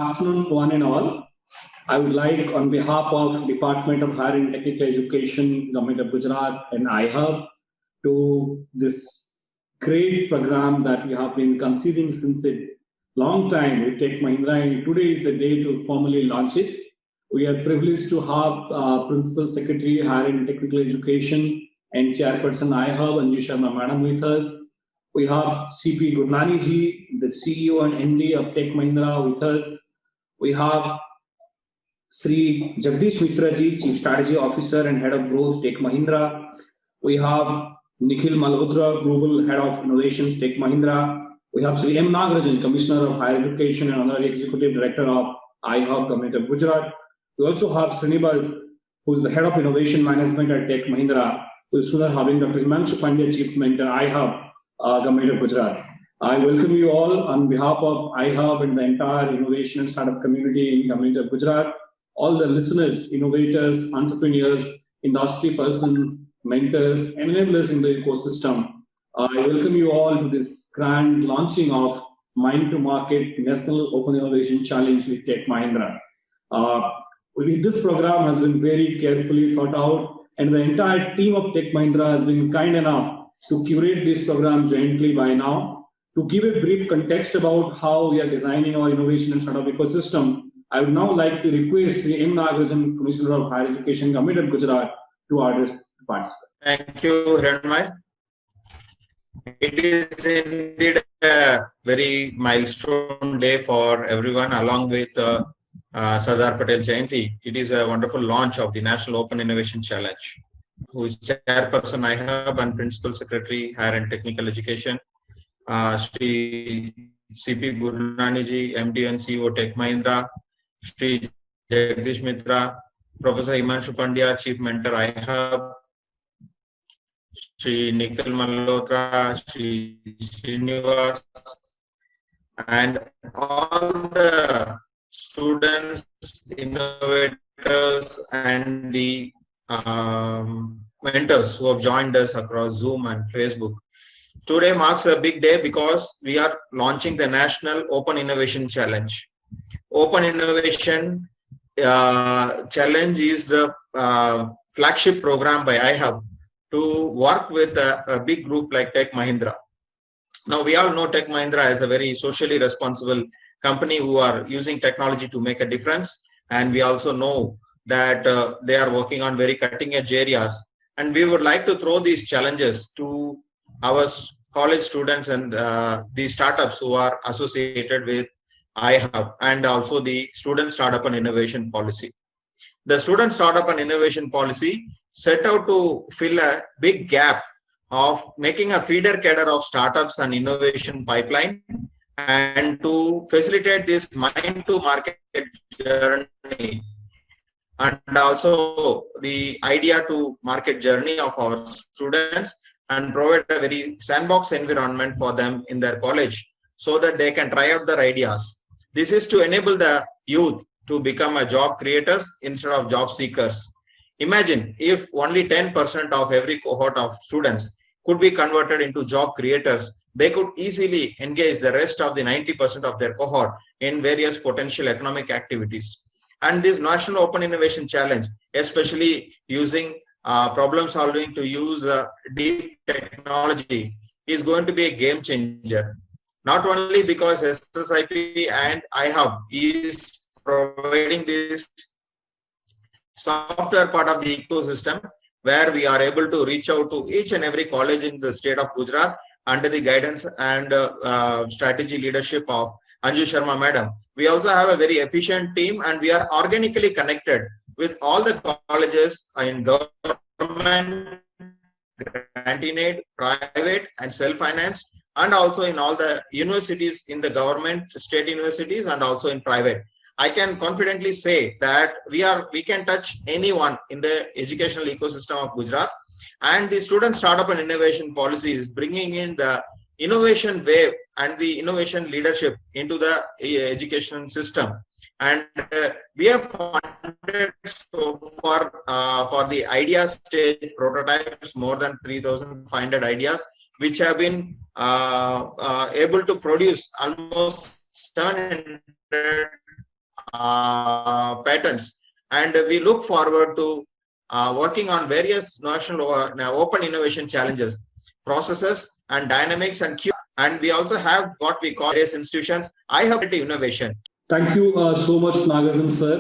afternoon, one and all. I would like, on behalf of Department of Higher and Technical Education, Government of Gujarat, and iHub, to this great program that we have been conceiving since a long time with Tech Mahindra, and today is the day to formally launch it. We are privileged to have Principal Secretary, Higher and Technical Education, and Chairperson iHub, Anju Sharma Madam, with us. We have CP Gurnani ji, the CEO and MD of Tech Mahindra, with us. We have Sri Jagdish Mitra ji, Chief Strategy Officer and Head of Growth, Tech Mahindra. We have Nikhil Malhotra, Global Head of Innovations, Tech Mahindra. We have Sri M. Nagarajan, Commissioner of Higher Education and Honorary Executive Director of iHub, Government of Gujarat. We also have Srinivas, who is the Head of Innovation Management at Tech Mahindra. We will soon having Dr. Himanshu Pandya, Chief Mentor, iHub, Government of Gujarat. I welcome you all on behalf of iHub and the entire innovation and startup community in Government of Gujarat. All the listeners, innovators, entrepreneurs, industry persons, mentors, and enablers in the ecosystem. I welcome you all to this grand launching of Mind to Market National Open Innovation Challenge with Tech Mahindra. This program has been very carefully thought out, and the entire team of Tech Mahindra has been kind enough to curate this program jointly by now. To give a brief context about how we are designing our innovation and startup ecosystem, I would now like to request Sri M. Nagarajan, Commissioner of Higher Education, Government of Gujarat, to address the participants. Thank you, Hiranmay. It is indeed a very milestone day for everyone, along with Sardar Patel Jayanti. It is a wonderful launch of the National Open Innovation Challenge. Who is Chairperson iHub and Principal Secretary, Higher and Technical Education, Sri CP Gurnani ji, MD and CEO, Tech Mahindra, Sri Jagdish Mitra, Professor Himanshu Pandya, Chief Mentor, iHub, Sri Nikhil Malhotra, Sri Srinivas, and all the students, innovators, and the mentors who have joined us across Zoom and Facebook. Today marks a big day because we are launching the National Open Innovation Challenge. Open Innovation Challenge is the flagship program by iHub to work with a big group like Tech Mahindra. Now, we all know Tech Mahindra as a very socially responsible company who are using technology to make a difference. And we also know that they are working on very cutting edge areas. And we would like to throw these challenges to our college students and the startups who are associated with iHub, and also the Student Startup and Innovation Policy. The Student Startup and Innovation Policy set out to fill a big gap of making a feeder cadre of startups and innovation pipeline, and to facilitate this mind to market journey, and also the idea to market journey of our students, and provide a very sandbox environment for them in their college so that they can try out their ideas. This is to enable the youth to become a job creators instead of job seekers. Imagine if only 10% of every cohort of students could be converted into job creators, they could easily engage the rest of the 90% of their cohort in various potential economic activities. And this National Open Innovation Challenge, especially using problem solving to use deep technology, is going to be a game changer. Not only because SSIP and iHub is providing this software part of the ecosystem, where we are able to reach out to each and every college in the state of Gujarat under the guidance and strategy leadership of Anju Sharma Madam. We also have a very efficient team, and we are organically connected with all the colleges in government, grant-in-aid, private, and self-financed, and also in all the universities in the government, state universities, and also in private. I can confidently say that we can touch anyone in the educational ecosystem of Gujarat, and the Student Startup and Innovation Policy is bringing in the innovation wave and the innovation leadership into the education system. And we have funded so far for the idea stage prototypes more than 3,500 ideas, which have been able to produce almost 700 patents. And we look forward to working on various national open innovation challenges, processes and dynamics and we also have what we call various institutions. I have innovation. Thank you so much, Nagarjan sir.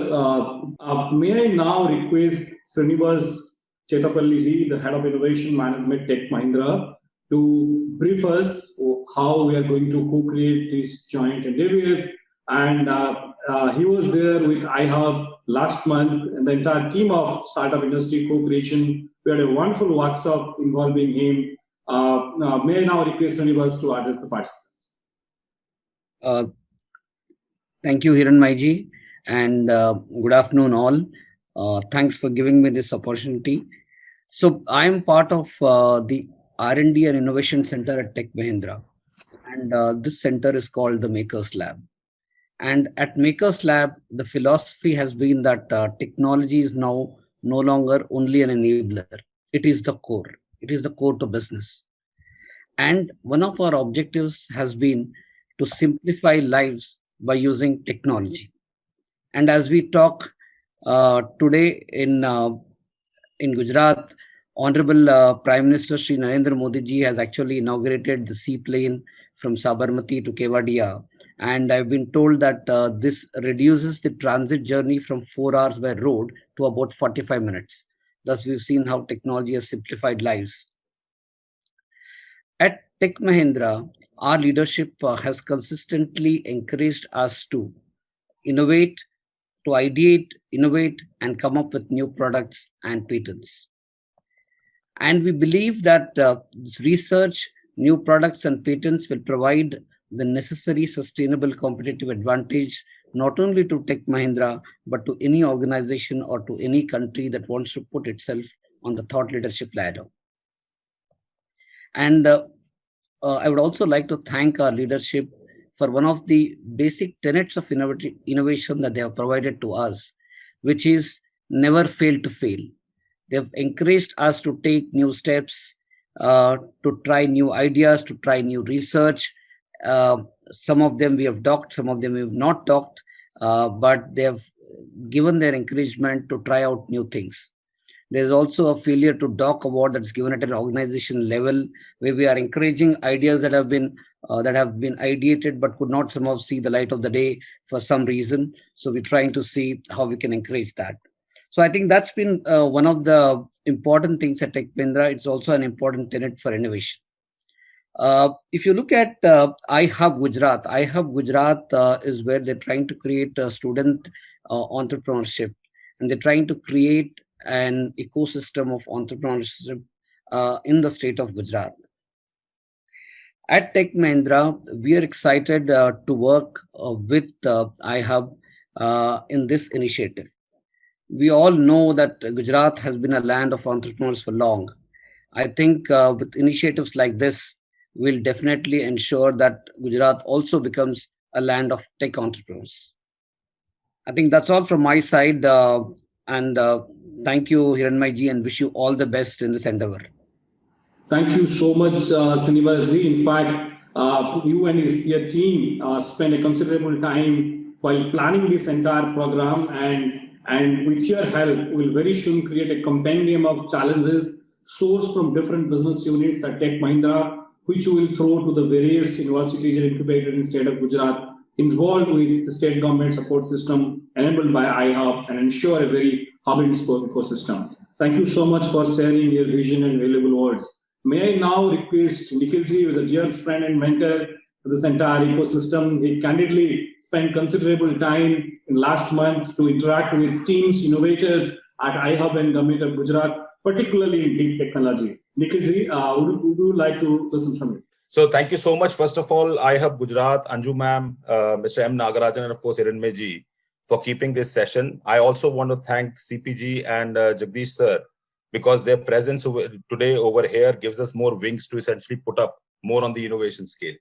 May I now request Srinivas Chetapalli ji, the Head of Innovation Management Tech Mahindra, to brief us how we are going to co-create these joint endeavors. And he was there with iHub last month, and the entire team of Startup Industry Co-Creation. We had a wonderful workshop involving him. May I now request Srinivas to address the participants? Thank you, Hiranmaiji, and good afternoon all. Thanks for giving me this opportunity. So I am part of the R&D and Innovation Center at Tech Mahindra, and this center is called the Makers Lab. And at Makers Lab, the philosophy has been that technology is now no longer only an enabler. It is the core. It is the core to business. And one of our objectives has been to simplify lives by using technology. And as we talk today in Gujarat, Honorable Prime Minister Shri Narendra Modi ji has actually inaugurated the seaplane from Sabarmati to Kevadia. And I've been told that this reduces the transit journey from 4 hours by road to about 45 minutes. Thus, we've seen how technology has simplified lives. At Tech Mahindra, our leadership has consistently encouraged us to innovate, to ideate, innovate, and come up with new products and patents. And we believe that this research, new products, and patents will provide the necessary sustainable competitive advantage not only to Tech Mahindra, but to any organization or to any country that wants to put itself on the thought leadership ladder. And I would also like to thank our leadership for one of the basic tenets of innovation that they have provided to us, which is never fail to fail. They have encouraged us to take new steps, to try new ideas, to try new research. Some of them we have docked, some of them we have not docked, but they have given their encouragement to try out new things. There is also a failure to dock award that's given at an organization level, where we are encouraging ideas that have been ideated but could not somehow see the light of the day for some reason. So we're trying to see how we can encourage that. So I think that's been one of the important things at Tech Mahindra. It's also an important tenet for innovation. If you look at iHub Gujarat is where they're trying to create a student entrepreneurship, and they're trying to create an ecosystem of entrepreneurship in the state of Gujarat. At Tech Mahindra, we are excited to work with iHub in this initiative. We all know that Gujarat has been a land of entrepreneurs for long. I think with initiatives like this, we'll definitely ensure that Gujarat also becomes a land of tech entrepreneurs. I think that's all from my side. And thank you, Hiranmaiji, and wish you all the best in this endeavor. Thank you so much, Srinivas ji. In fact, you and your team spent a considerable time while planning this entire program, and with your help, we'll very soon create a compendium of challenges sourced from different business units at Tech Mahindra, which we will throw to the various universities and incubators in the state of Gujarat, involved with the state government support system enabled by iHub, and ensure a very hub and spoke ecosystem. Thank you so much for sharing your vision and valuable words. May I now request Nikhilji, who is a dear friend and mentor for this entire ecosystem. He candidly spent considerable time in last month to interact with teams, innovators at iHub and Government of Gujarat, particularly in deep technology. Nikhilji, would you like to listen from you? So thank you so much. First of all, iHub Gujarat, Anju ma'am, Mr. M. Nagarajan, and of course, Hiranmaiji for keeping this session. I also want to thank CPG and Jagdish sir, because their presence today over here gives us more wings to essentially put up more on the innovation scale.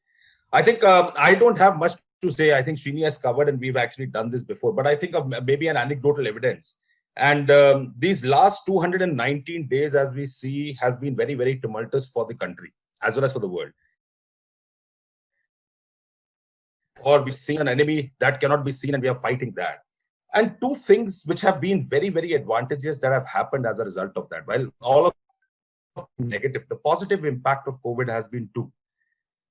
I think I don't have much to say. I think Srini has covered, and we've actually done this before, but I think of maybe an anecdotal evidence. And these last 219 days, as we see, has been very, very tumultuous for the country as well as for the world. Or we've seen an enemy that cannot be seen, and we are fighting that. And two things which have been very, very advantageous that have happened as a result of that. While all of negative, the positive impact of COVID has been two.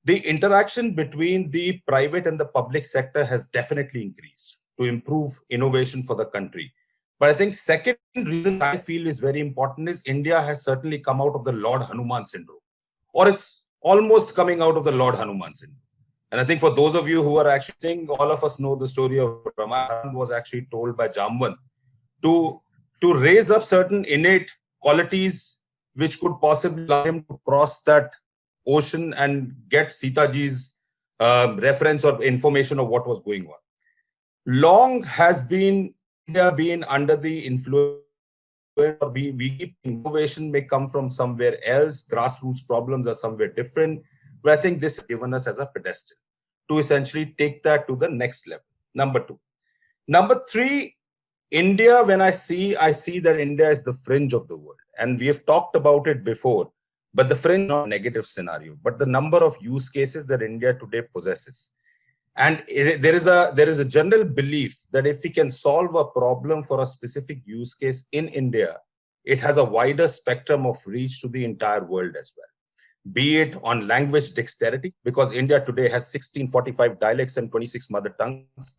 The interaction between the private and the public sector has definitely increased to improve innovation for the country. But I think second reason I feel is very important is India has certainly come out of the Lord Hanuman syndrome, or it's almost coming out of the Lord Hanuman syndrome. And I think for those of you who are actually saying, all of us know the story of Ramayana was actually told by Jamban to raise up certain innate qualities which could possibly allow him to cross that ocean and get Sita Ji's reference or information of what was going on. Long has been India been under the influence, or innovation may come from somewhere else, grassroots problems are somewhere different, but I think this has given us as a pedestal to essentially take that to the next level. Number two. Number three, India, when I see that India is the fringe of the world. And we have talked about it before, but the fringe is not a negative scenario, but the number of use cases that India today possesses. And there is a general belief that if we can solve a problem for a specific use case in India, it has a wider spectrum of reach to the entire world as well. Be it on language dexterity, because India today has 1645 dialects and 26 mother tongues,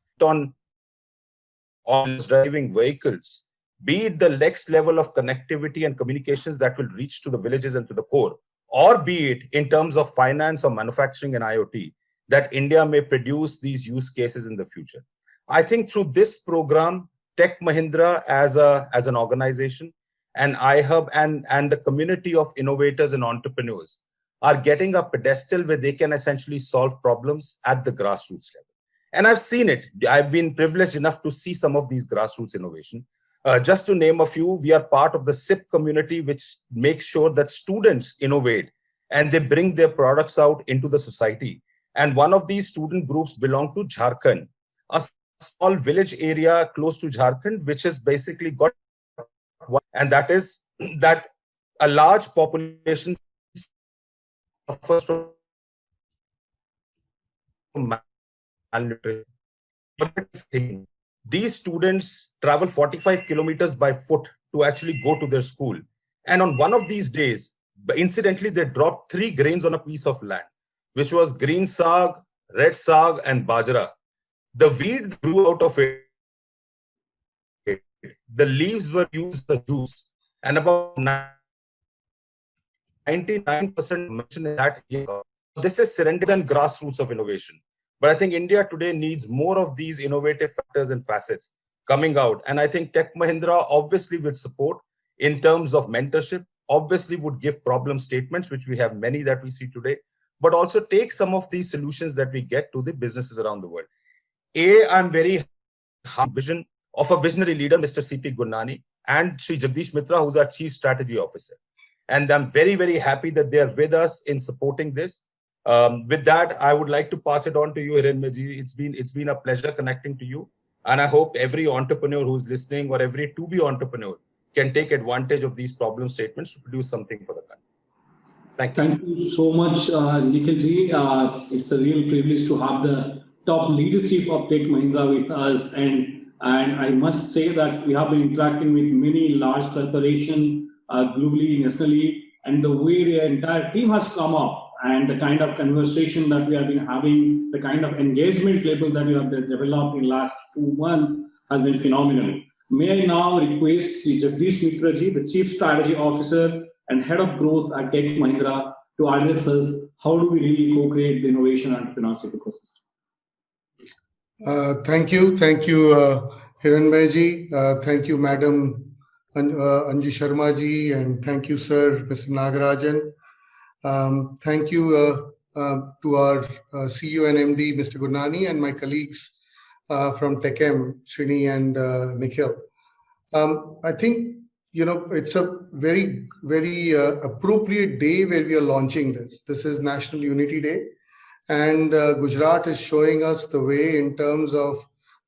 on driving vehicles, be it the next level of connectivity and communications that will reach to the villages and to the core, or be it in terms of finance or manufacturing and IoT, that India may produce these use cases in the future. I think through this program, Tech Mahindra as an organization, and iHub and the community of innovators and entrepreneurs are getting a pedestal where they can essentially solve problems at the grassroots level. And I've seen it. I've been privileged enough to see some of these grassroots innovation. Just to name a few, we are part of the SIP community, which makes sure that students innovate and they bring their products out into the society. And one of these student groups belong to Jharkhand, a small village area close to Jharkhand, which has basically got one, and that is that a large population suffers from malnutrition. These students travel 45 kilometers by foot to actually go to their school. And on one of these days, incidentally, they dropped 3 grains on a piece of land, which was green saag, red saag, and bajra. The weed grew out of it. The leaves were used for juice, and about 99% mentioned in that year. This is serendipity and grassroots of innovation. But I think India today needs more of these innovative factors and facets coming out. And I think Tech Mahindra obviously would support in terms of mentorship, obviously would give problem statements, which we have many that we see today, but also take some of these solutions that we get to the businesses around the world. I'm very vision of a visionary leader, Mr. C.P. Gurnani, and Sri Jagdish Mitra, who's our Chief Strategy Officer. And I'm very, very happy that they are with us in supporting this. With that, I would like to pass it on to you, Hiranmaji. It's been a pleasure connecting to you. And I hope every entrepreneur who's listening or every to-be entrepreneur can take advantage of these problem statements to produce something for the country. Thank you. Thank you so much, Nikhilji. It's a real privilege to have the top leadership of Tech Mahindra with us. And I must say that we have been interacting with many large corporations globally, nationally, and the way the entire team has come up and the kind of conversation that we have been having, the kind of engagement level that we have developed in the last 2 months has been phenomenal. May I now request Sri Jagdish Mitra ji, the Chief Strategy Officer and Head of Growth at Tech Mahindra, to address us, how do we really co-create the innovation entrepreneurship ecosystem? Thank you, Hiranmai ji. Thank you, Madam Anju Sharma ji, and thank you, Sir, Mr. Nagarajan. Thank you to our CEO and MD, Mr. Gurnani, and my colleagues from TechM, Srini and Nikhil. I think, it's a very, very appropriate day where we are launching this. This is National Unity Day, and Gujarat is showing us the way in terms of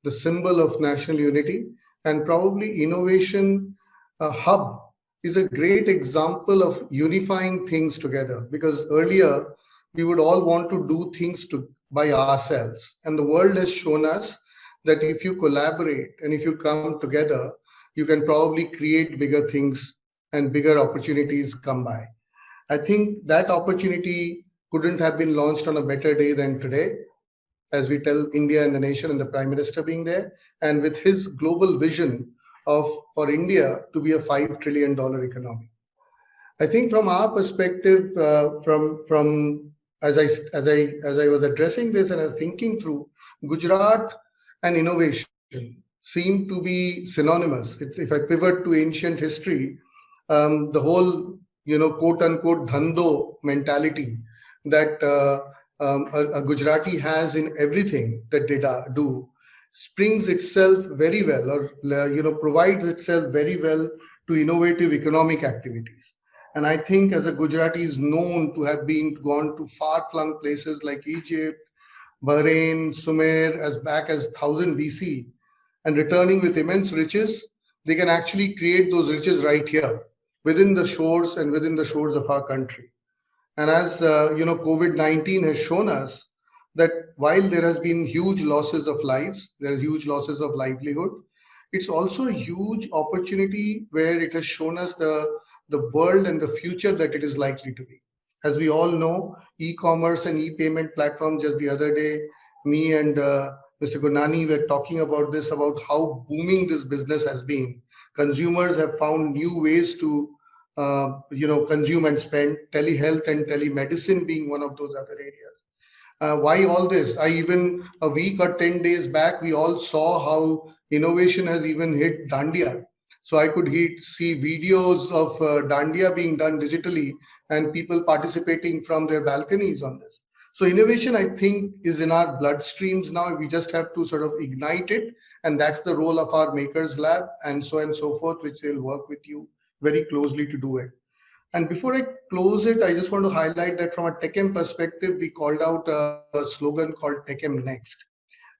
the symbol of national unity, and probably innovation hub is a great example of unifying things together, because earlier we would all want to do things by ourselves, and the world has shown us that if you collaborate and if you come together, you can probably create bigger things and bigger opportunities come by. I think that opportunity couldn't have been launched on a better day than today, as we tell India and the nation and the Prime Minister being there, and with his global vision of for India to be a $5 trillion economy. I think from our perspective, from as I was addressing this and I was thinking through, Gujarat and innovation seem to be synonymous. If I pivot to ancient history, the whole quote unquote dhando mentality that a Gujarati has in everything that they do springs itself very well, or provides itself very well to innovative economic activities. And I think as a Gujarati is known to have gone to far-flung places like Egypt, Bahrain, Sumer, as back as 1000 BC, and returning with immense riches, they can actually create those riches right here within the shores and within the shores of our country. And as COVID-19 has shown us that while there has been huge losses of lives, there are huge losses of livelihood, it's also a huge opportunity where it has shown us the world and the future that it is likely to be. As we all know, e-commerce and e-payment platforms, just the other day, me and Mr. Gurnani were talking about this, about how booming this business has been. Consumers have found new ways to consume and spend, telehealth and telemedicine being one of those other areas. Why all this? Even a week or 10 days back, we all saw how innovation has even hit Dandiya. So I could see videos of Dandiya being done digitally and people participating from their balconies on this. So innovation, I think, is in our bloodstreams now. We just have to sort of ignite it. And that's the role of our Makers Lab and so forth, which will work with you very closely to do it. And before I close it, I just want to highlight that from a TechM perspective, we called out a slogan called TechM Next.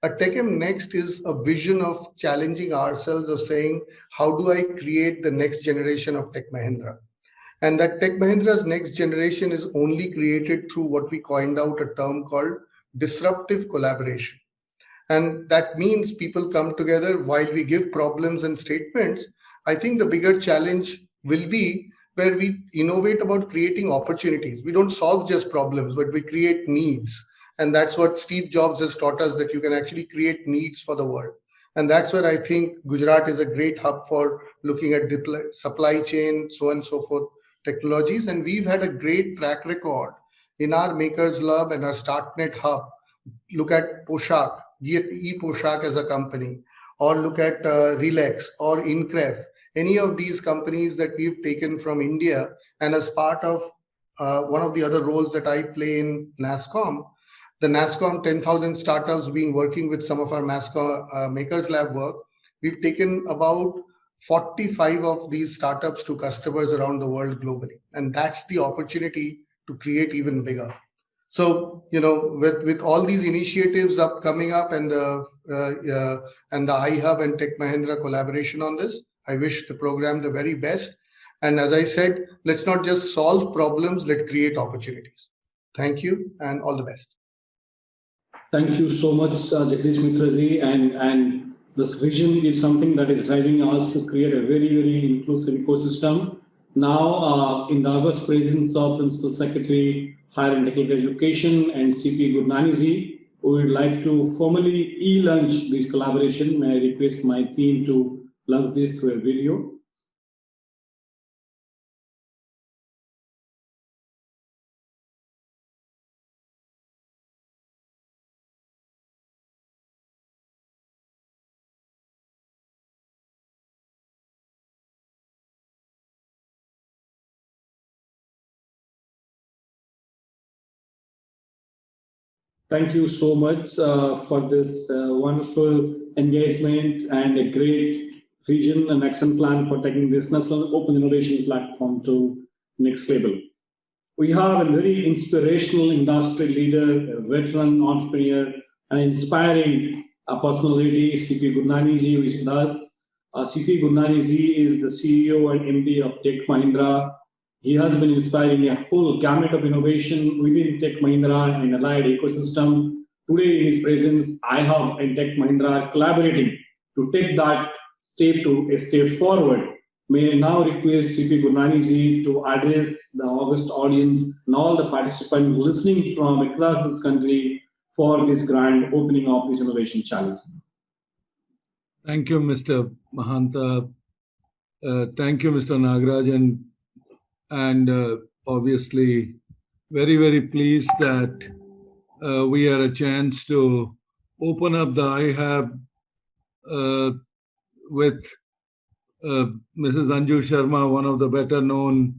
A TechM Next is a vision of challenging ourselves, of saying, how do I create the next generation of Tech Mahindra? And that Tech Mahindra's next generation is only created through what we coined out a term called disruptive collaboration. And that means people come together while we give problems and statements. I think the bigger challenge will be where we innovate about creating opportunities. We don't solve just problems, but we create needs. And that's what Steve Jobs has taught us, that you can actually create needs for the world. And that's where I think Gujarat is a great hub for looking at supply chain, so on and so forth, technologies. And we've had a great track record in our Makers Lab and our StartNet hub. Look at Poshak, ePoshak as a company, or look at Relax or Incref, any of these companies that we've taken from India. And as part of one of the other roles that I play in NASSCOM, the NASSCOM 10,000 startups being working with some of our Makers Lab work, we've taken about 45 of these startups to customers around the world globally. And that's the opportunity to create even bigger. So, with all these initiatives coming up and the iHub and Tech Mahindra collaboration on this, I wish the program the very best. And as I said, let's not just solve problems, let's create opportunities. Thank you and all the best. Thank you so much, Jagdish Mitra ji. And this vision is something that is driving us to create a very, very inclusive ecosystem. Now, in the august presence of Principal Secretary, Higher and Technical Education, and CP Gurnani ji, we would like to formally e-launch this collaboration. May I request my team to launch this through a video. Thank you so much for this wonderful engagement and a great vision and action plan for taking this national open innovation platform to next level. We have a very inspirational industry leader, a veteran entrepreneur, an inspiring personality, CP Gurnani ji, with us. CP Gurnani ji is the CEO and MD of Tech Mahindra. He has been inspiring a whole gamut of innovation within Tech Mahindra and allied ecosystem. today in his presence, iHub and Tech Mahindra are collaborating to take that step forward. May I now request CP Gurnani ji to address the august audience and all the participants listening from across this country for this grand opening of this innovation challenge. Thank you, Mr. Mahanta. Thank you, Mr. Nagarajan. And obviously, very, very pleased that we had a chance to open up the iHub with Mrs. Anju Sharma, one of the better known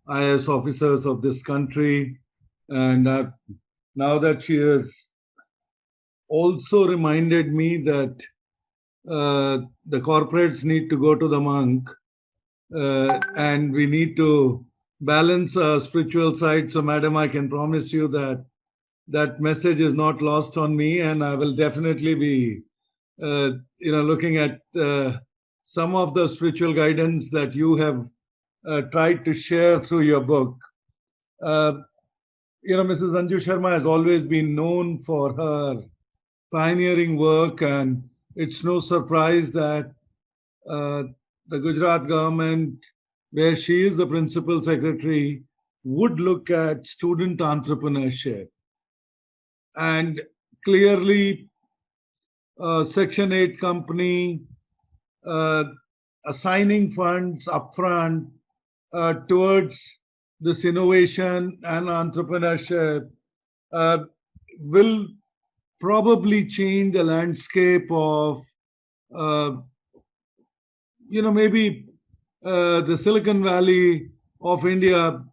IAS officers of this country. And now that she has also reminded me that the corporates need to go to the monk and we need to balance our spiritual side. So, madam, I can promise you that that message is not lost on me, and I will definitely be, looking at some of the spiritual guidance that you have tried to share through your book. Mrs. Anju Sharma has always been known for her pioneering work, and it's no surprise that the Gujarat government, where she is the principal secretary, would look at student entrepreneurship. And clearly, Section 8 company assigning funds upfront towards this innovation and entrepreneurship will probably change the landscape of, maybe the Silicon Valley of India.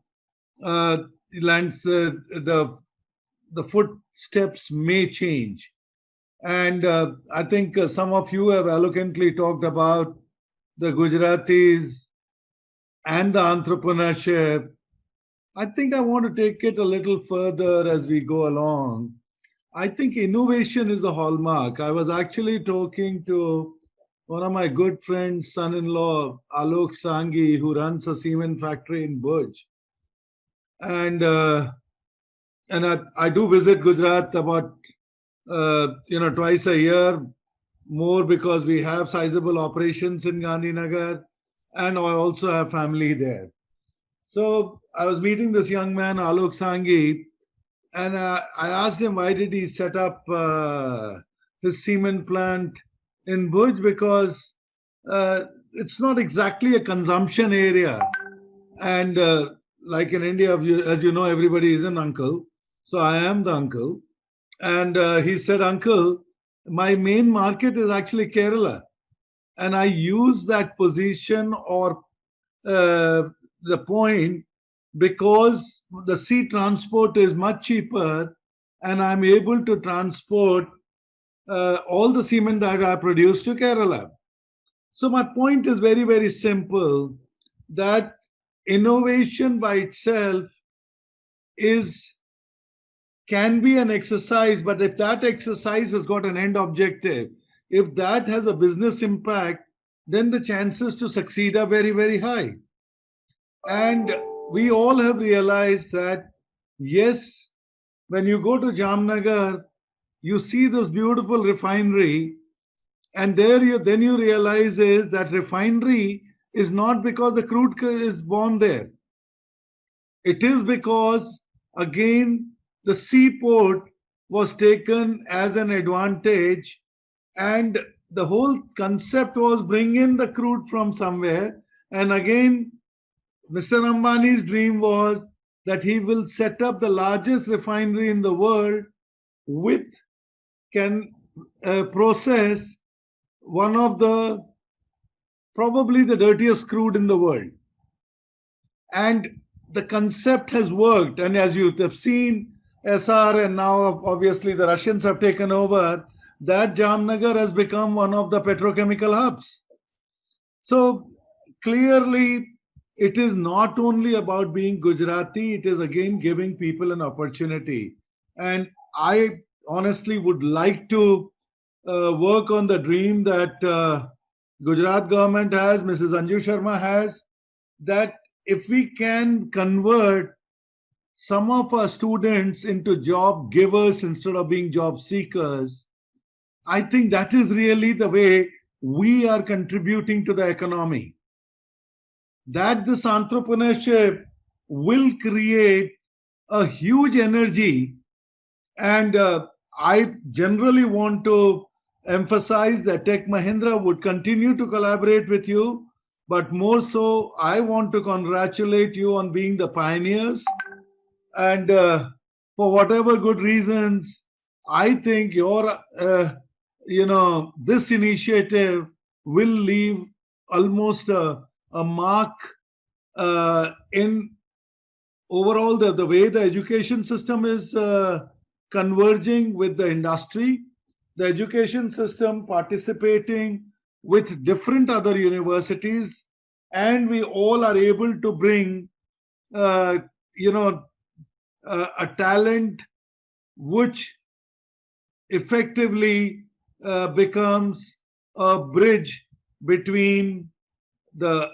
The footsteps may change. And I think some of you have eloquently talked about the Gujaratis and the entrepreneurship. I think I want to take it a little further as we go along. I think innovation is the hallmark. I was actually talking to one of my good friends, son-in-law, Alok Sanghi, who runs a cement factory in Bhuj. And I do visit Gujarat about twice a year, more because we have sizable operations in Gandhinagar, and I also have family there. So I was meeting this young man, Alok Sanghi, and I asked him why did he set up his cement plant in Bhuj, because it's not exactly a consumption area. And like in India, as you know, everybody is an uncle. So I am the uncle. And he said, Uncle, my main market is actually Kerala. And I use that position or the point because the sea transport is much cheaper and I'm able to transport all the cement that I produce to Kerala. So my point is very, very simple, that innovation by itself can be an exercise, but if that exercise has got an end objective, if that has a business impact, then the chances to succeed are very, very high. And we all have realized that, yes, when you go to Jamnagar, you see this beautiful refinery, and then you realize is that refinery is not because the crude is born there. It is because, again, the seaport was taken as an advantage, and the whole concept was bring in the crude from somewhere. And again, Mr. Ambani's dream was that he will set up the largest refinery in the world can process one of the probably the dirtiest crude in the world. And the concept has worked. And as you have seen, SR and now obviously the Russians have taken over, that Jamnagar has become one of the petrochemical hubs. So clearly, it is not only about being Gujarati, it is again giving people an opportunity. And I honestly would like to work on the dream that Gujarat government has, Mrs. Anju Sharma has, that if we can convert some of our students into job givers instead of being job seekers. I think that is really the way we are contributing to the economy. That this entrepreneurship will create a huge energy. And I generally want to emphasize that Tech Mahindra would continue to collaborate with you, but more so, I want to congratulate you on being the pioneers. And for whatever good reasons, I think your, this initiative will leave almost a mark in overall the way the education system is converging with the industry, the education system participating with different other universities, and we all are able to bring, a talent which effectively becomes a bridge between the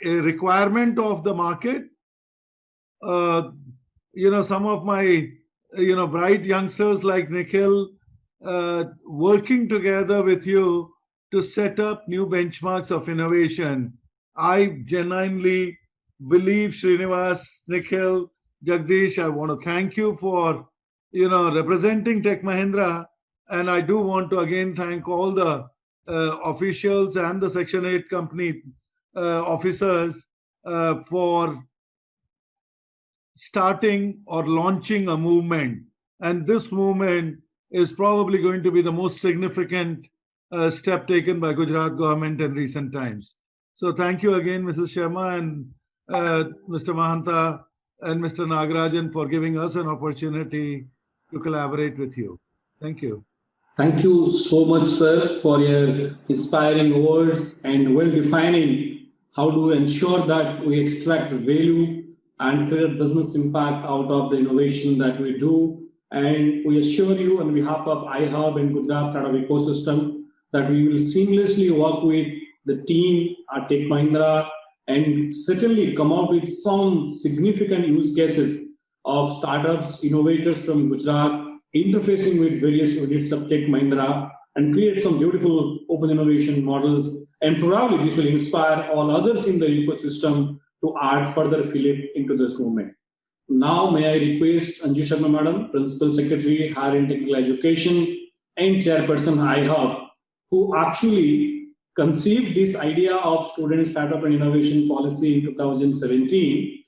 requirement of the market. Some of my, bright youngsters like Nikhil, working together with you to set up new benchmarks of innovation. I genuinely believe, Srinivas, Nikhil, Jagdish, I want to thank you for, representing Tech Mahindra. And I do want to again thank all the officials and the Section 8 company officers for starting or launching a movement. And this movement is probably going to be the most significant step taken by Gujarat government in recent times. So thank you again, Mrs. Sharma and Mr. Mahanta and Mr. Nagarajan for giving us an opportunity to collaborate with you. Thank you. Thank you so much, sir, for your inspiring words and well defining how to ensure that we extract value and create business impact out of the innovation that we do. And we assure you on behalf of iHub and Gujarat Startup Ecosystem that we will seamlessly work with the team at Tech Mahindra and certainly come up with some significant use cases of startups, innovators from Gujarat, interfacing with various units of Tech Mahindra and create some beautiful open innovation models. And probably this will inspire all others in the ecosystem to add further fillip into this movement. Now, may I request Anju Sharma Madam, Principal Secretary, Higher and Technical Education, and Chairperson iHub, who actually conceived this idea of student startup and innovation policy in 2017,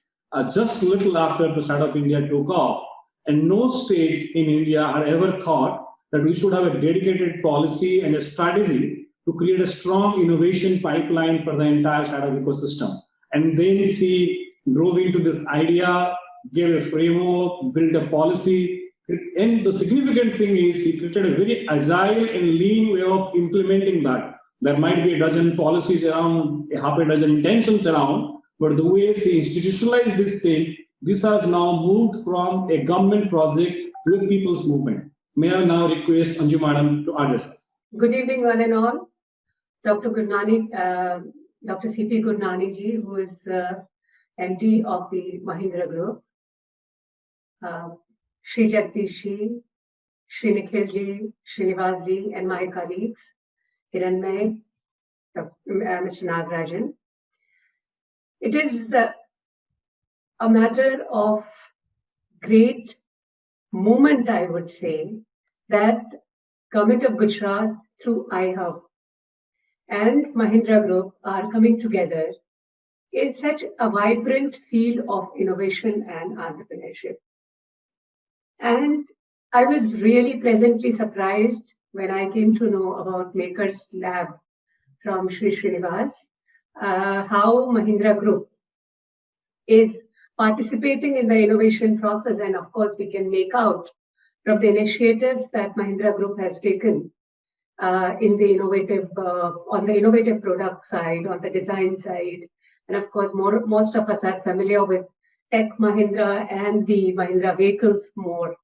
just a little after the Startup India took off. And no state in India had ever thought that we should have a dedicated policy and a strategy to create a strong innovation pipeline for the entire startup ecosystem. And then she drove into this idea, gave a framework, built a policy. And the significant thing is he created a very agile and lean way of implementing that. There might be a dozen policies around, a half a dozen intentions around, but the way she institutionalized this thing, this has now moved from a government project to a people's movement. May I now request Anju Madam to address us. Good evening, one and all. Dr. Gurnani, Dr. C.P. Gurnani ji, who is MD of the Mahindra Group, Shri Jagdish ji, Shri Nikhil ji, Srinivas ji, and my colleagues, Hiranmay, Mr. Nagarajan. It is a matter of great moment, I would say, that Government of Gujarat through iHub and Mahindra Group are coming together in such a vibrant field of innovation and entrepreneurship. And I was really pleasantly surprised when I came to know about Makers Lab from Shri Srinivas, how Mahindra Group is participating in the innovation process. And of course, we can make out from the initiatives that Mahindra Group has taken in the innovative, on the innovative product side, on the design side. And of course, most of us are familiar with Tech Mahindra and the Mahindra vehicles more.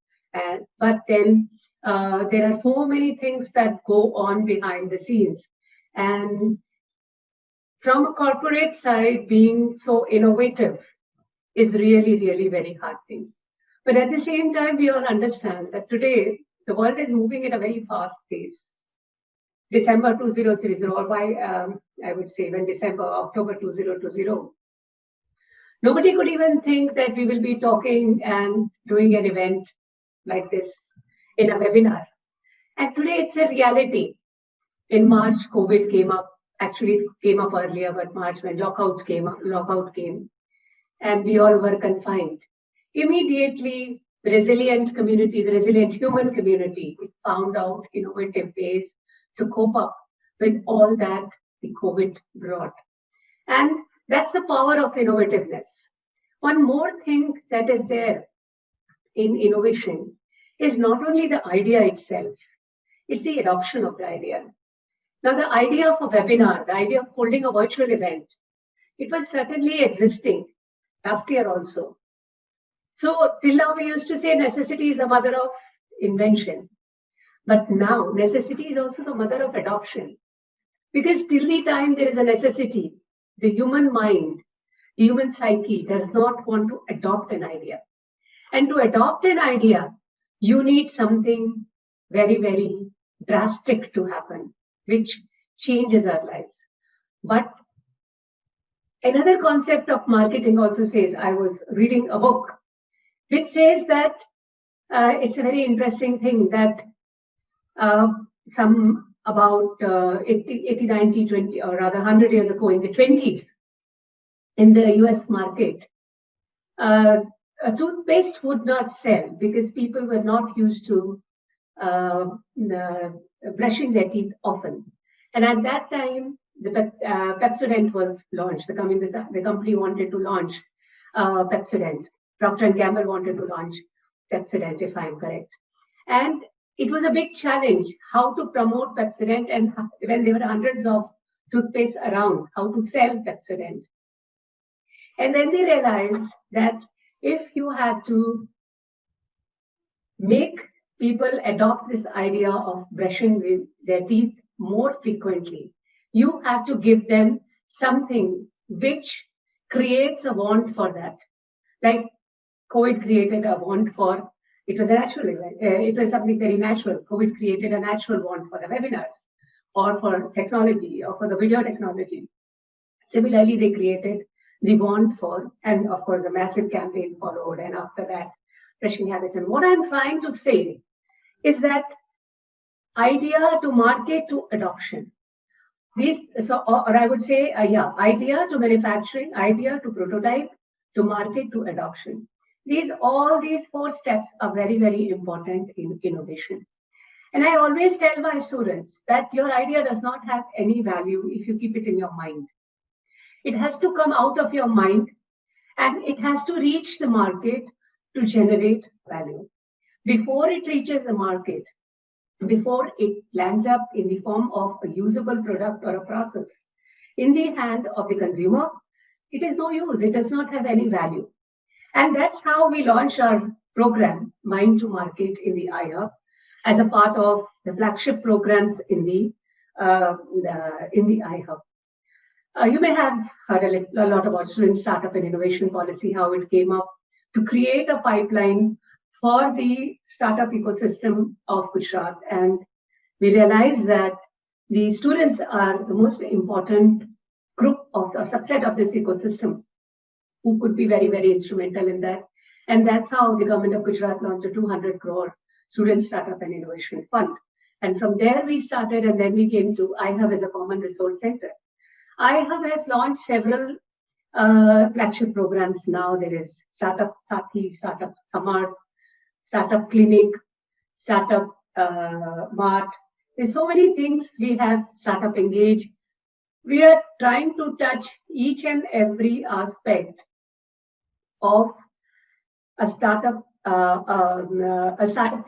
But then there are so many things that go on behind the scenes. And from a corporate side, being so innovative is really, really very heartening. But at the same time, we all understand that today the world is moving at a very fast pace. December 2030, or by, I would say, when October 2020, nobody could even think that we will be talking and doing an event like this in a webinar. And today it's a reality. In March, COVID came up. Actually, it came up earlier, but March when lockout came, and we all were confined. Immediately, the resilient community, the resilient human community, found out innovative ways to cope up with all that the COVID brought. And that's the power of innovativeness. One more thing that is there in innovation is not only the idea itself, it's the adoption of the idea. Now, the idea of a webinar, the idea of holding a virtual event, it was certainly existing last year also. So till now we used to say necessity is the mother of invention. But now necessity is also the mother of adoption. Because till the time there is a necessity, the human mind, the human psyche does not want to adopt an idea. And to adopt an idea, you need something very, very drastic to happen, which changes our lives. But another concept of marketing also says, I was reading a book, which says that it's a very interesting thing that some about 80, 90, 20, or rather 100 years ago in the 20s, in the US market, a toothpaste would not sell because people were not used to brushing their teeth often. And at that time, the Pepsodent was launched. The company wanted to launch Pepsodent. Procter & Gamble wanted to launch Pepsodent, if I'm correct. And it was a big challenge how to promote Pepsodent, and when there were hundreds of toothpaste around, how to sell Pepsodent. And then they realized that if you had to make people adopt this idea of brushing with their teeth more frequently, you have to give them something which creates a want for that. Like COVID created a want for, it was a natural event. It was something very natural. COVID created a natural want for the webinars or for technology or for the video technology. Similarly, they created the want for, and of course, a massive campaign followed. And after that, brushing habits. And what I'm trying to say is that idea to market to adoption. Or I would say, idea to manufacturing, idea to prototype, to market to adoption. All these 4 steps are very, very important in innovation. And I always tell my students that your idea does not have any value if you keep it in your mind. It has to come out of your mind and it has to reach the market to generate value. Before it reaches the market, before it lands up in the form of a usable product or a process in the hand of the consumer, it is no use. It does not have any value. And that's how we launch our program, Mind to Market, in the iHub, as a part of the flagship programs in the iHub. You may have heard a lot about student startup and innovation policy, how it came up to create a pipeline for the startup ecosystem of Gujarat. And we realized that the students are the most important group of a subset of this ecosystem who could be very, very instrumental in that. And that's how the government of Gujarat launched a 200 crore student startup and innovation fund. And from there we started, and then we came to iHub as a common resource center. iHub has launched several flagship programs now. There is Startup Sathi, Startup Samarth, Startup Clinic, Startup Mart. There's so many things. We have Startup Engage. We are trying to touch each and every aspect of a startup's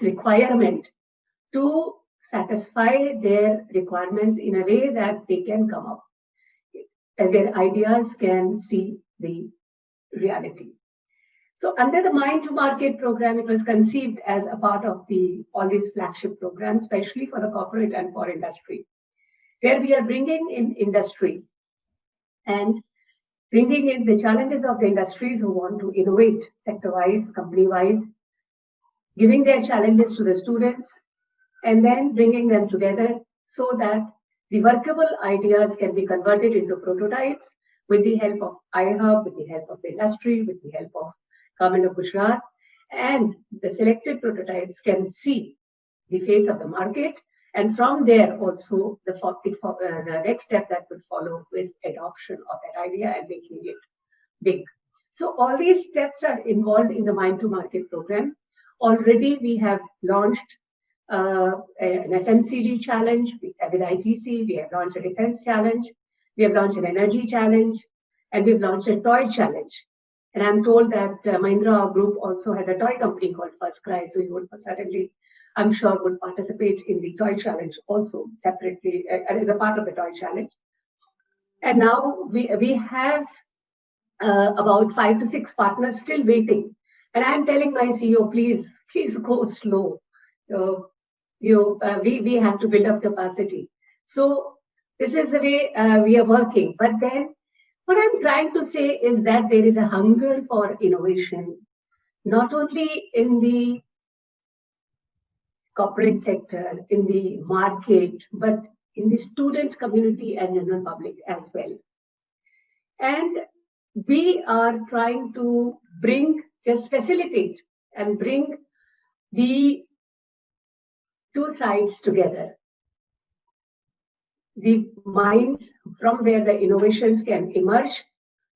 requirement to satisfy their requirements in a way that they can come up and their ideas can see the reality. So under the Mind to Market program, it was conceived as a part of all these flagship programs, especially for the corporate and for industry, where we are bringing in industry and bringing in the challenges of the industries who want to innovate sector-wise, company-wise, giving their challenges to the students, and then bringing them together so that the workable ideas can be converted into prototypes with the help of iHub, with the help of the industry, with the help of Government of Gujarat, and the selected prototypes can see the face of the market. And from there also, the next step that would follow is adoption of that idea and making it big. So all these steps are involved in the Mind to Market program. Already we have launched an FMCG challenge with ITC, we have launched a defense challenge, we have launched an energy challenge, and we've launched a toy challenge. And I'm told that Mahindra Group also has a toy company called First Cry, so you would certainly, I'm sure, would participate in the toy challenge also separately as a part of the toy challenge. And now we have about 5 to 6 partners still waiting. And I'm telling my CEO, please go slow. We have to build up capacity. So this is the way we are working. But then what I'm trying to say is that there is a hunger for innovation, not only in the corporate sector, in the market, but in the student community and general public as well. And we are trying to facilitate and bring the two sides together. The minds from where the innovations can emerge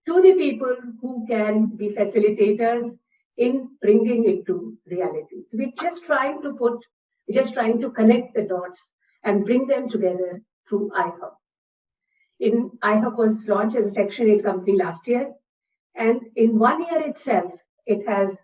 to the people who can be facilitators in bringing it to reality. So we're just trying to connect the dots and bring them together through iHub. iHub was launched as a Section 8 company last year, and in 1 year itself, it has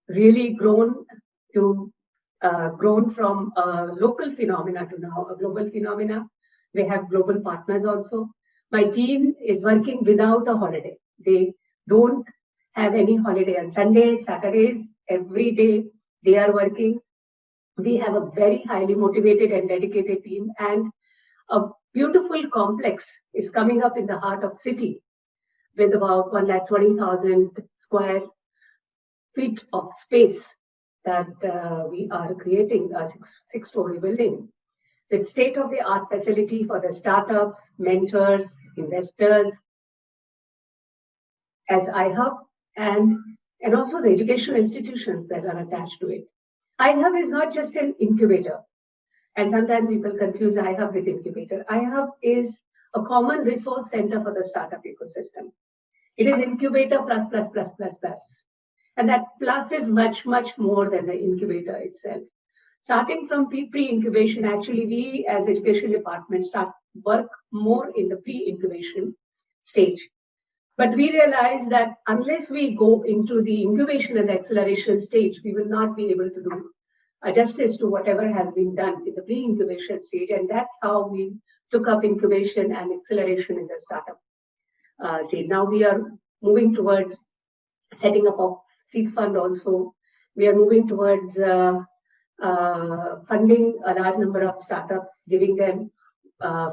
really grown from a local phenomena to now a global phenomena. We have global partners also. My team is working without a holiday. They don't have any holiday on Sundays, Saturdays, every day they are working. We have a very highly motivated and dedicated team, and a beautiful complex is coming up in the heart of city with about 120,000 square feet of space that we are creating, a six-story building with state-of-the-art facility for the startups, mentors, investors, as iHub, and also the educational institutions that are attached to it. iHub is not just an incubator, and sometimes people confuse iHub with incubator. iHub is a common resource center for the startup ecosystem. It is incubator plus. And that plus is much, much more than the incubator itself. Starting from pre-incubation, actually, we as education department work more in the pre-incubation stage. But we realize that unless we go into the incubation and acceleration stage, we will not be able to do justice to whatever has been done in the pre-incubation stage. And that's how we took up incubation and acceleration in the startup stage. Now we are moving towards setting up a seed fund also. We are moving towards funding a large number of startups, giving them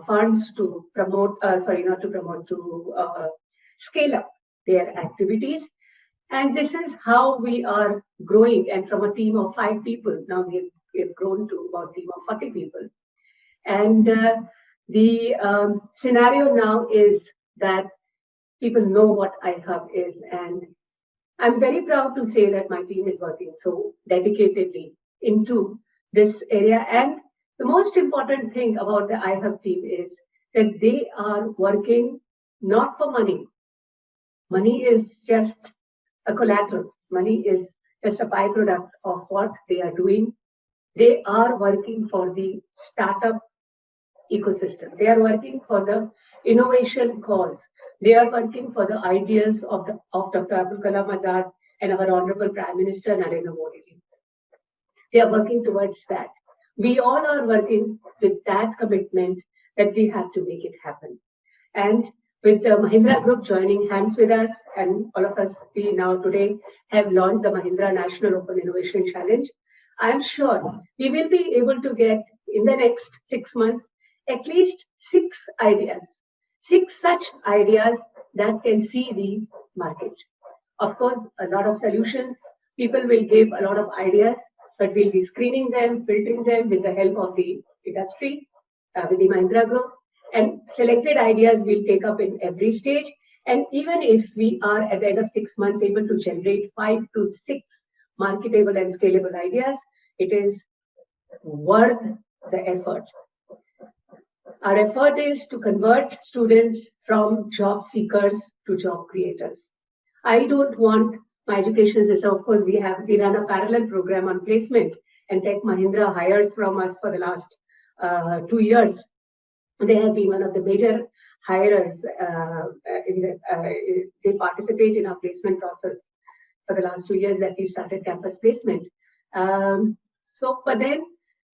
funds to scale up their activities. And this is how we are growing. And from a team of 5 people, now we have grown to about a team of 40 people. And the scenario now is that people know what iHub is. And I'm very proud to say that my team is working so dedicatedly into this area. And the most important thing about the iHub team is that they are working not for money. Money is just a collateral. Money is just a byproduct of what they are doing. They are working for the startup ecosystem. They are working for the innovation cause. They are working for the ideals of Dr. Abdul Kalam Azad and our Honorable Prime Minister Narendra Modi. They are working towards that. We all are working with that commitment that we have to make it happen. And with the Mahindra Group joining hands with us, and all of us, we now today have launched the Mahindra National Open Innovation Challenge. I am sure we will be able to get in the next 6 months at least 6 ideas, 6 such ideas that can see the market. Of course, a lot of solutions, people will give a lot of ideas, but we'll be screening them, filtering them with the help of the industry, with the Mahindra Group, and selected ideas we'll take up in every stage. And even if we are at the end of 6 months able to generate 5 to 6 marketable and scalable ideas, it is worth the effort. Our effort is to convert students from job seekers to job creators. I don't want my education system, of course, we run a parallel program on placement, and Tech Mahindra hires from us for the last 2 years. They have been one of the major hirers. They participate in our placement process for the last 2 years that we started campus placement. But then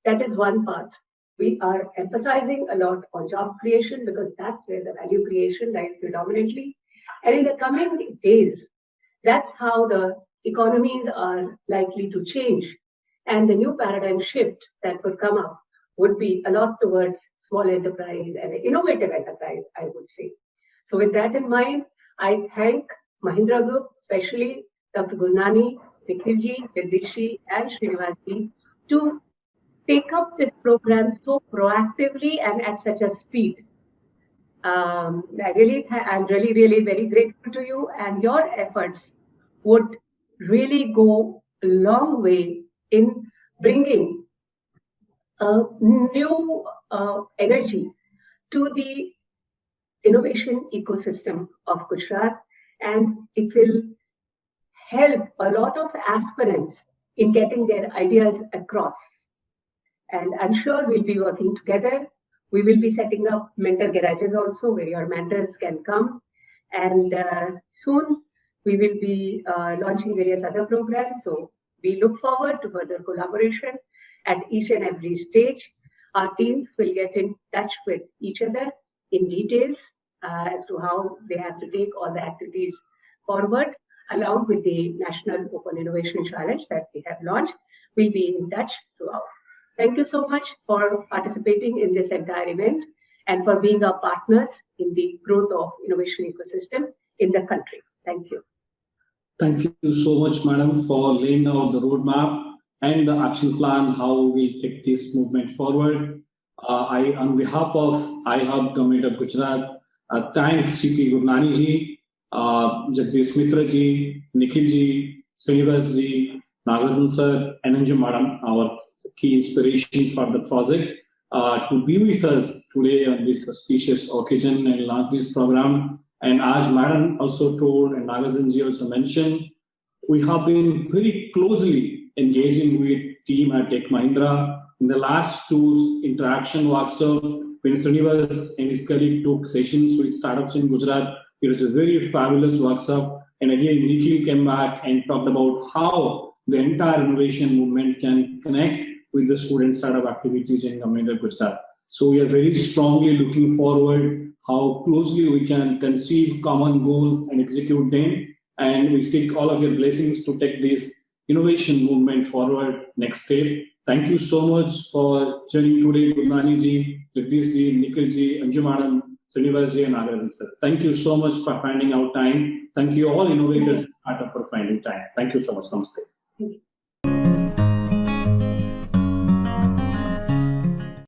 that is one part. We are emphasizing a lot on job creation because that's where the value creation lies predominantly. And in the coming days, that's how the economies are likely to change. And the new paradigm shift that would come up would be a lot towards small enterprise and innovative enterprise, I would say. So with that in mind, I thank Mahindra Group, especially Dr. Gurnani, Nikhilji, Jagdishji, and Srinivasji to take up this program so proactively and at such a speed. I'm really very grateful to you, and your efforts would really go a long way in bringing a new energy to the innovation ecosystem of Gujarat, and it will help a lot of aspirants in getting their ideas across. And I'm sure we'll be working together. We will be setting up mentor garages also where your mentors can come. And soon we will be launching various other programs. So we look forward to further collaboration at each and every stage. Our teams will get in touch with each other in details as to how they have to take all the activities forward, along with the National Open Innovation Challenge that we have launched. We'll be in touch throughout. Thank you so much for participating in this entire event and for being our partners in the growth of innovation ecosystem in the country. Thank you. Thank you so much, madam, for laying out the roadmap and the action plan, how we take this movement forward. On behalf of iHub Government of Gujarat, thank CP Gurnani ji, Jagdish Mitra ji, Nikhil ji, Srinivas ji, Nagarajan sir, and Anju madam, our key inspiration for the project, to be with us today on this auspicious occasion and launch this program. And as madam also told and Nagarajan ji also mentioned, we have been very closely engaging with team at Tech Mahindra. In the last 2 interaction workshop, when Srinivas and his colleague took sessions with startups in Gujarat, it was a very fabulous workshop. And again, Nikhil came back and talked about how the entire innovation movement can connect with the student startup activities in Government of Gujarat. So we are very strongly looking forward how closely we can conceive common goals and execute them. And we seek all of your blessings to take this innovation movement forward next step. Thank you so much for joining today, Gurnani ji, Jagdish ji, Nikhil ji, Anju madam, Srinivas ji, and Nagarajan sir. Thank you so much for finding out time. Thank you all innovators and startup for finding time. Thank you so much. Namaste. Thank you.